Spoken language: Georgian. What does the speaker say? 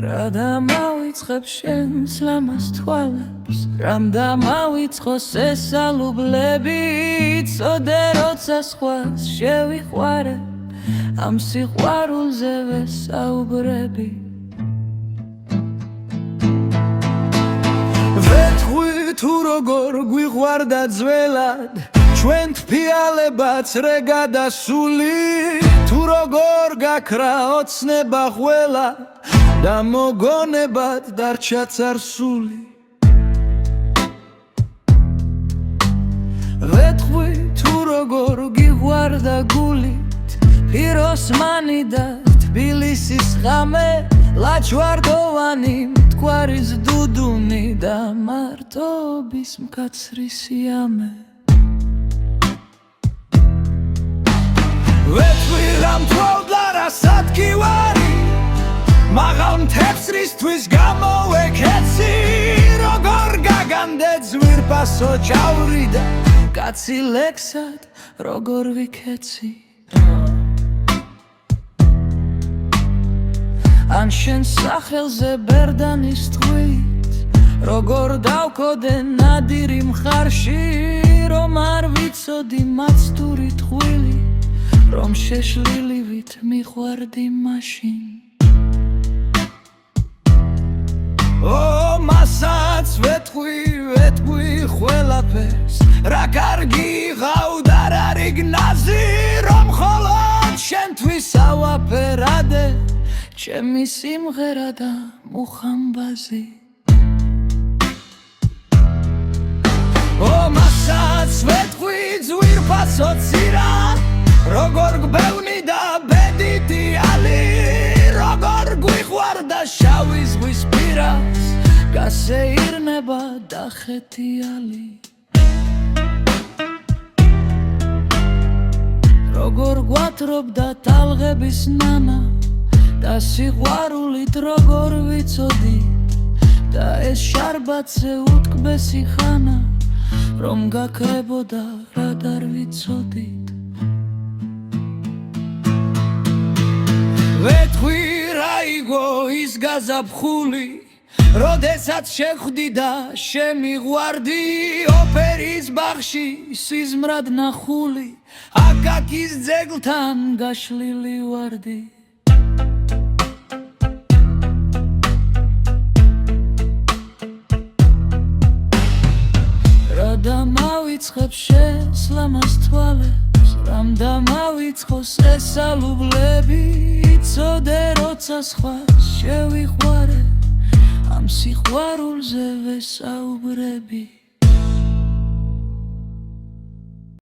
რა დამავიწყებ შენს ლამაზ თვალებს რამ დამავიწყოს ეს ალუბლები იცოდე როცა სხვას შევიხوارებ ამ სიყვარულზე ვესაუბრები ვეთქვი თუ როგორ გვიყვარდა ძველად ჩვენ თფიალებაც რეგა და სული თუ როგორ გაქრა ოცნება ყველა და მოგონებად დარჩა წარსული ვეთქვი თუ როგორ გიყვარდა გულით ფიროსმანი და თბილისის ღამე ლაჩვარდოვანი მტკვარის დუდუნი და მარტობის მკაცრი სიამე ვეთქვი რამ თვალდა რასაც გივარი მაღალ მთებსრისთვის გამოვეკეცი როგორ გაგამდე ძვირფასო ჭაური და კაცი ლექსად როგორ ვიქეცი ან შენ სახელზე ბერდანის თვით როგორ დავკოდე ნადირი მხარში რომ არ ვიცოდი მაცდური თხვილი რომ შეშლილივით მიყვარდი მაშინ მასაც ვეთქვი ყველაფერს რა კარგი ღავდა რა რიგნაზი რომ მხოლოდ შენთვის ავაფერადე ჩემი სიმღერა და მუხამბაზი მასაც ვეთქვი ძვირფასო ცირა როგორ გბევნი და ბედიდიალი როგორ გვიყვარდა შავი ზღვის პირას გასეირნება და ხეთიალი როგორ გვათრობდა ტალღების ნანა და სიყვარულით როგორ ვიცოდით და ეს შარბაცე უტკბესი ხანა რომ გაქრებოდა რად არ ვიცოდით ვეთქვი რა იგო ის გაზაფხული როდესაც შეხვდი და შემიყვარდი ოპერის ბაღში სიზმრად ნახული აკაკის ძეგლთან გაშლილი ვარდი რა დამავიწყებ შენს ლამაზ თვალებს რამ დამავიწყოს ეს ალუბლები იცოდე როცა სხვას შევიხوارებ ამ სიყვარულზე ვესაუბრები